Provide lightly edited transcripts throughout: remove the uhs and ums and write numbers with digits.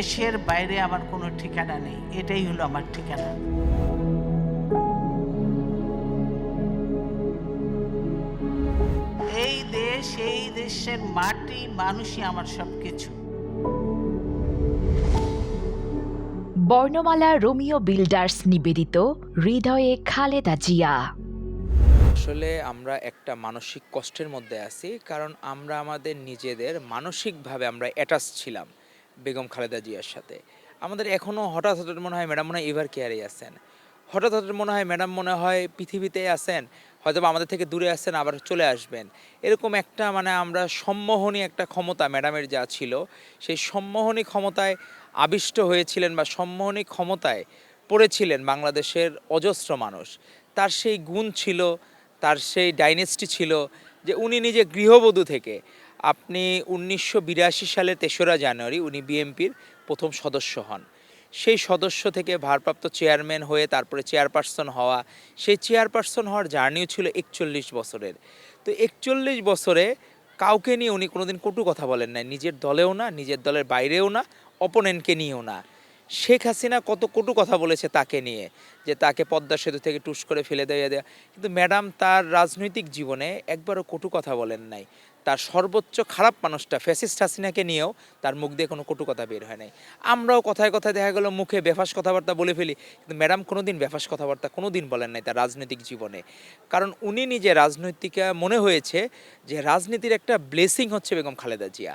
দেশের বাইরে আমার কোনো ঠিকানা নেই, এটাই হলো আমার ঠিকানা। এই দেশ, এই দেশের মাটি, মানুষই আমার সবকিছু। বর্ণমালা রোমিও বিল্ডার্স নিবেদিত হৃদয়ে খালেদা জিয়া। আসলে আমরা একটা মানসিক কষ্টের মধ্যে আছি, কারণ আমরা আমাদের নিজেদের মানসিকভাবে আমরা অ্যাটাচ ছিলাম বেগম খালেদা জিয়ার সাথে। আমাদের এখনও হঠাৎ হঠাৎ মনে হয় ম্যাডাম মনে হয় এভার কেয়ারেই আছেন, হঠাৎ হঠাৎ মনে হয় ম্যাডাম মনে হয় পৃথিবীতে আছেন, হয়তো বা আমাদের থেকে দূরে আছেন, আবার চলে আসবেন। এরকম একটা আমরা সম্মোহনী একটা ক্ষমতা ম্যাডামের যা ছিল, সেই সম্মোহনী ক্ষমতায় আবিষ্ট হয়েছিলেন বা সম্মোহনী ক্ষমতায় পড়েছিলেন বাংলাদেশের অজস্র মানুষ। তার সেই গুণ ছিল, তার সেই ডাইনেস্টি ছিল যে উনি নিজে গৃহবধূ থেকে, আপনি 1982 সালের 3রা জানুয়ারি উনি বিএনপির প্রথম সদস্য হন। সেই সদস্য থেকে ভারপ্রাপ্ত চেয়ারম্যান হয়ে তারপরে চেয়ারপারসন হওয়া, সেই চেয়ারপারসন হওয়ার জার্নিও ছিল 41 বছরের। তো 41 বছরে কাউকে নিয়ে উনি কোনোদিন কটু কথা বলেন নাই, নিজের দলেও না, নিজের দলের বাইরেও না, অপোনেন্টকে নিয়েও না। শেখ হাসিনা কত কটু কথা বলেছে তাকে নিয়ে, যে তাকে পদ্মা সেতু থেকে টুস করে ফেলে দেওয়া, কিন্তু ম্যাডাম তার রাজনৈতিক জীবনে একবারও কটু কথা বলেন নাই। তার সর্বোচ্চ খারাপ মানুষটা ফ্যাসিস্ট হাসিনাকে নিয়েও তার মুখ দিয়ে কোনো কটু কথা বের হয় নাই। আমরাও কথায় কথায় দেখা গেল মুখে বেফাস কথাবার্তা বলে ফেলি, কিন্তু ম্যাডাম কোনোদিন বেফাস কথাবার্তা কোনোদিন বলেন নাই তার রাজনৈতিক জীবনে। কারণ উনি নিজে রাজনৈতিকা মনে হয়েছে যে রাজনীতির একটা ব্লেসিং হচ্ছে বেগম খালেদা জিয়া।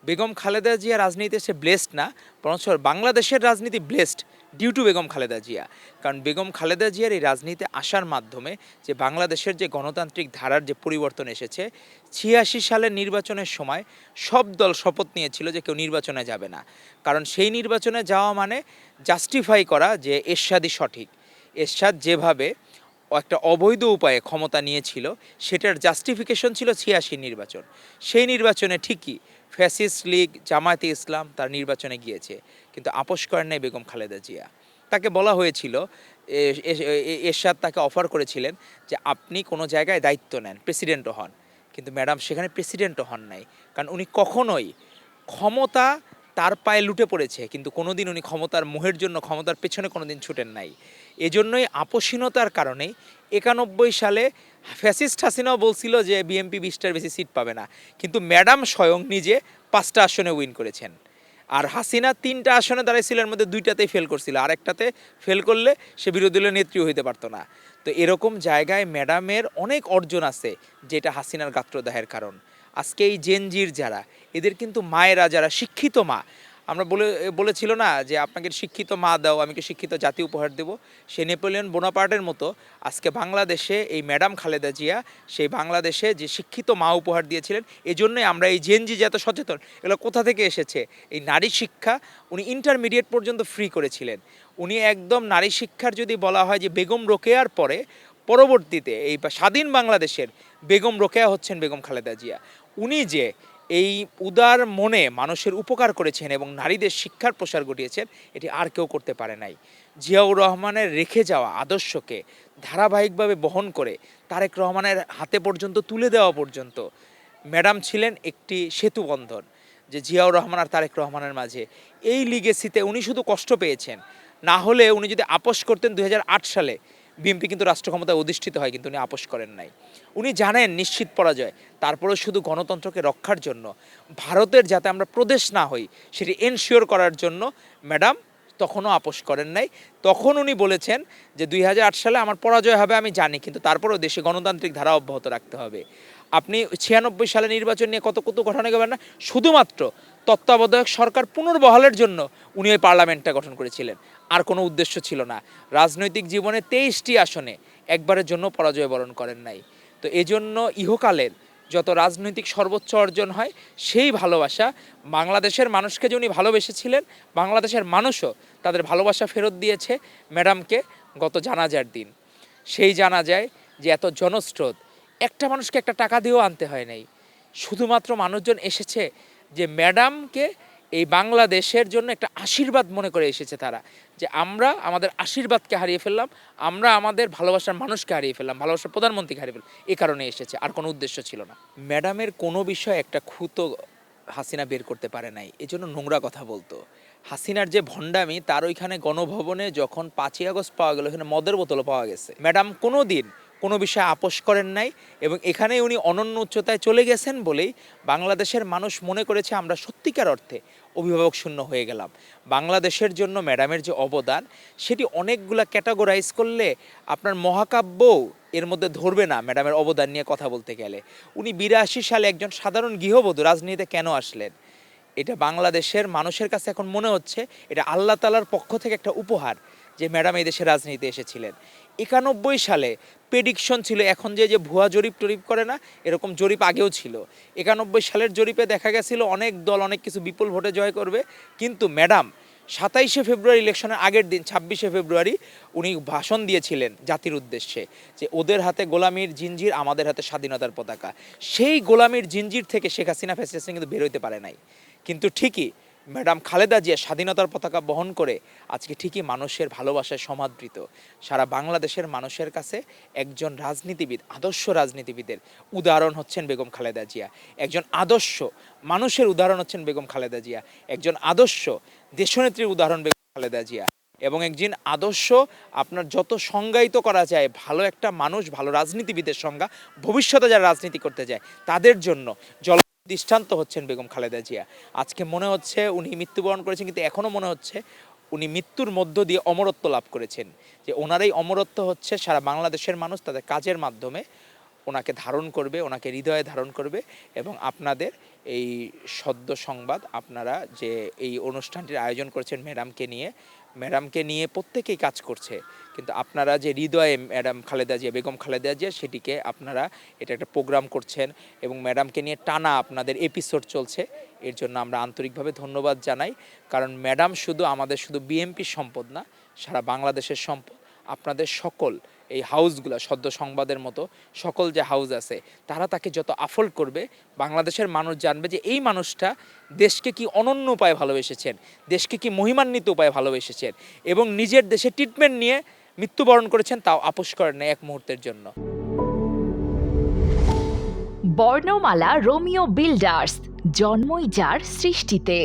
বেগম খালেদা জিয়া রাজনীতিতে সে ব্লেসড না, বরঞ্চ বাংলাদেশের রাজনীতি blessed due to Begum Khaleda Zia. কারণ বেগম খালেদা জিয়ার এই রাজনীতিতে আসার মাধ্যমে যে বাংলাদেশের যে গণতান্ত্রিক ধারার যে পরিবর্তন এসেছে, 86 সালের নির্বাচনের সময় সব দল শপথ নিয়েছিল যে কেউ নির্বাচনে যাবে না, কারণ সেই নির্বাচনে যাওয়া মানে জাস্টিফাই করা যে এরশাদই সঠিক। এরশাদ যেভাবে একটা অবৈধ উপায়ে ক্ষমতা নিয়েছিল, সেটার জাস্টিফিকেশন ছিল 86 নির্বাচন। সেই নির্বাচনে ঠিকই ফ্যাসিস্ট লীগ, জামায়াতে ইসলাম তার নির্বাচনে গিয়েছে, কিন্তু আপোস করেন নাই বেগম খালেদা জিয়া। তাকে বলা হয়েছিল, এরশাদ তাকে অফার করেছিলেন যে আপনি কোনো জায়গায় দায়িত্ব নেন, প্রেসিডেন্টও হন, কিন্তু ম্যাডাম সেখানে প্রেসিডেন্টও হন নাই। কারণ উনি কখনোই ক্ষমতা তার পায়ে লুটে পড়েছে, কিন্তু কোনোদিন উনি ক্ষমতার মোহের জন্য ক্ষমতার পেছনে কোনোদিন ছুটেন নাই। এজন্যই আপোষহীনতার কারণেই 91 সালে ফ্যাসিস্ট হাসিনাও বলছিল যে বিএনপি 20টার বেশি সিট পাবে না, কিন্তু ম্যাডাম স্বয়ং নিজে 5টা আসনে উইন করেছেন। আর হাসিনা 3টা আসনে দাঁড়াইছিল, এর মধ্যে 2টাতেই ফেল করছিল, আর একটাতে ফেল করলে সে বিরোধী দলের নেত্রীও হইতে পারতো না। তো এরকম জায়গায় ম্যাডামের অনেক অর্জন আছে, যেটা হাসিনার গাত্রদাহের কারণ। আজকে এই জেনজির যারা, এদের কিন্তু মায়েরা যারা শিক্ষিত মা, আমরা বলেছিল না যে আপনাকে শিক্ষিত মা দাও, আমি কি শিক্ষিত জাতি উপহার দেব, সে নেপোলিয়ন বোনাপার্টের মতো আজকে বাংলাদেশে এই ম্যাডাম খালেদা জিয়া সেই বাংলাদেশে যে শিক্ষিত মা উপহার দিয়েছিলেন। এই জন্যই আমরা এই জেনজি যে এত সচেতন, এগুলো কোথা থেকে এসেছে? এই নারী শিক্ষা উনি ইন্টারমিডিয়েট পর্যন্ত ফ্রি করেছিলেন। উনি একদম নারী শিক্ষার যদি বলা হয় যে বেগম রোকেয়ার পরে পরবর্তীতে এই স্বাধীন বাংলাদেশের বেগম রোকেয়া হচ্ছেন বেগম খালেদা জিয়া। উনি যে এই উদার মনে মানুষের উপকার করেছেন এবং নারীদের শিক্ষার প্রসার ঘটিয়েছেন, এটি আর কেউ করতে পারে নাই। জিয়াউর রহমানের রেখে যাওয়া আদর্শকে ধারাবাহিকভাবে বহন করে তারেক রহমানের হাতে পর্যন্ত তুলে দেওয়া পর্যন্ত ম্যাডাম ছিলেন একটি সেতু বন্ধন, যে জিয়াউর রহমান আর তারেক রহমানের মাঝে। এই লিগেসিতে উনি শুধু কষ্ট পেয়েছেন, না হলে উনি যদি আপোষ করতেন 2008 সালে, বিএনপি কিন্তু রাষ্ট্র ক্ষমতায় অধিষ্ঠিত হয়, কিন্তু উনি আপোষ করেন নাই। উনি জানেন নিশ্চিত পরাজয়, তারপরেও শুধু গণতন্ত্রকে রক্ষার জন্য, ভারতের যাতে আমরা প্রদেশ না হই সেটি এনশিওর করার জন্য ম্যাডাম তখনও আপোষ করেন নাই। তখন উনি বলেছেন যে 2008 সালে আমার পরাজয় হবে আমি জানি, কিন্তু তারপরেও দেশে গণতান্ত্রিক ধারা অব্যাহত রাখতে হবে। আপনি 96 সালে নির্বাচন নিয়ে কত কত ঘটনা গেবেন না, শুধুমাত্র তত্ত্বাবধায়ক সরকার পুনর্বহালের জন্য উনি ওই পার্লামেন্টটা গঠন করেছিলেন, আর কোনো উদ্দেশ্য ছিল না। রাজনৈতিক জীবনে 23টি আসনে একবারের জন্য পরাজয় বরণ করেন নাই। তো এজন্য ইহকালের যত রাজনৈতিক সর্বোচ্চ অর্জন হয়, সেই ভালোবাসা বাংলাদেশের মানুষকে যে উনি ভালোবেসেছিলেন, বাংলাদেশের মানুষও তাদের ভালোবাসা ফেরত দিয়েছে ম্যাডামকে গত জানাজার দিন। সেই জানাজায় যে এত জনস্রোত, একটা মানুষকে একটা টাকা দিয়েও আনতে হয় নাই, শুধুমাত্র মানুষজন এসেছে যে ম্যাডামকে এই বাংলাদেশের জন্য একটা আশীর্বাদ মনে করে এসেছে তারা, যে আমরা আমাদের আশীর্বাদকে হারিয়ে ফেললাম, আমরা আমাদের ভালোবাসার মানুষকে হারিয়ে ফেললাম, ভালোবাসার প্রধানমন্ত্রীকে হারিয়ে ফেললাম, এই কারণে এসেছে, আর কোনো উদ্দেশ্য ছিল না। ম্যাডামের কোনো বিষয় একটা খুঁতো হাসিনা বের করতে পারে নাই, এজন্য নোংরা কথা বলতো। হাসিনার যে ভণ্ডামি, তার ওইখানে গণভবনে যখন 5ই আগস্ট পাওয়া গেল, এখানে মদের বোতলও পাওয়া গেছে। ম্যাডাম কোনো দিন কোনো বিষয়ে আপোষ করেন নাই, এবং এখানে উনি অনন্য উচ্চতায় চলে গেছেন বলেই বাংলাদেশের মানুষ মনে করেছে আমরা সত্যিকার অর্থে অভিভাবক শূন্য হয়ে গেলাম। বাংলাদেশের জন্য ম্যাডামের যে অবদান, সেটি অনেকগুলা ক্যাটাগরাইজ করলে আপনার মহাকাব্যও এর মধ্যে ধরবে না ম্যাডামের অবদান নিয়ে কথা বলতে গেলে। উনি 82 সালে একজন সাধারণ গৃহবধূ রাজনীতিতে কেন আসলেন, এটা বাংলাদেশের মানুষের কাছে এখন মনে হচ্ছে এটা আল্লাহ তাআলার পক্ষ থেকে একটা উপহার যে ম্যাডাম এই দেশে রাজনীতিতে এসেছিলেন। 91 সালে প্রেডিকশন ছিল, এখন যে ভুয়া জরিপ টরিপ করে না, এরকম জরিপ আগেও ছিল। 91 সালের জরিপে দেখা গেছিল অনেক দল অনেক কিছু বিপুল ভোটে জয় করবে, কিন্তু ম্যাডাম 27শে ফেব্রুয়ারি ইলেকশনের আগের দিন 26শে ফেব্রুয়ারি উনি ভাষণ দিয়েছিলেন জাতির উদ্দেশ্যে যে ওদের হাতে গোলামির জিঞ্জির, আমাদের হাতে স্বাধীনতার পতাকা। সেই গোলামির জিঞ্জির থেকে শেখ হাসিনা ফ্যাসিস্ট কিন্তু বের হইতে পারে নাই, কিন্তু ঠিকই ম্যাডাম খালেদা জিয়া স্বাধীনতার পতাকা বহন করে আজকে ঠিকই মানুষের ভালোবাসায় সমাদৃত। সারা বাংলাদেশের মানুষের কাছে একজন রাজনীতিবিদ, আদর্শ রাজনীতিবিদের উদাহরণ হচ্ছেন বেগম খালেদা জিয়া। একজন আদর্শ মানুষের উদাহরণ হচ্ছেন বেগম খালেদা জিয়া। একজন আদর্শ দেশনেত্রীর উদাহরণ বেগম খালেদা জিয়া। এবং একজন আদর্শ আপনার যত সংজ্ঞায়িত করা যায় ভালো একটা মানুষ, ভালো রাজনীতিবিদের সংজ্ঞা, ভবিষ্যতে যারা রাজনীতি করতে যায় তাদের জন্য দৃষ্টান্ত হচ্ছেন বেগম খালেদা জিয়া। আজকে মনে হচ্ছে উনি মৃত্যুবরণ করেছেন, কিন্তু এখনও মনে হচ্ছে উনি মৃত্যুর মধ্য দিয়ে অমরত্ব লাভ করেছেন, যে ওনার এই অমরত্ব হচ্ছে সারা বাংলাদেশের মানুষ তাদের কাজের মাধ্যমে ওনাকে ধারণ করবে, ওনাকে হৃদয়ে ধারণ করবে। এবং আপনাদের এই সদ্য সংবাদ, আপনারা যে এই অনুষ্ঠানটির আয়োজন করেছেন ম্যাডামকে নিয়ে প্রত্যেকেই কাজ করছে, কিন্তু আপনারা যে হৃদয়ে ম্যাডাম খালেদা জিয়া, বেগম খালেদা জিয়া, সেটিকে আপনারা এটা একটা প্রোগ্রাম করছেন এবং ম্যাডামকে নিয়ে টানা আপনাদের এপিসোড চলছে, এর জন্য আমরা আন্তরিকভাবে ধন্যবাদ জানাই। কারণ ম্যাডাম শুধু বিএনপির সম্পদ না, সারা বাংলাদেশের সম্পদ। আপনাদের সকল এই হাউসগুলো, সদ্য সংবাদের মতো সকল যে হাউস আছে, তারা তাকে যত আফোল্ড করবে, বাংলাদেশের মানুষ জানবে যে এই মানুষটা দেশকে কি অনন্য উপায়ে ভালোবেসেছেন, দেশকে কি মহিমান্বিত উপায়ে ভালোবেসেছেন, এবং নিজের দেশে ট্রিটমেন্ট নিয়ে মৃত্যুবরণ করেছেন, তাও আপোষ করেন না এক মুহূর্তের জন্য। বর্ণমালা রোমিও বিল্ডার্স, জন্মই যার সৃষ্টিতে।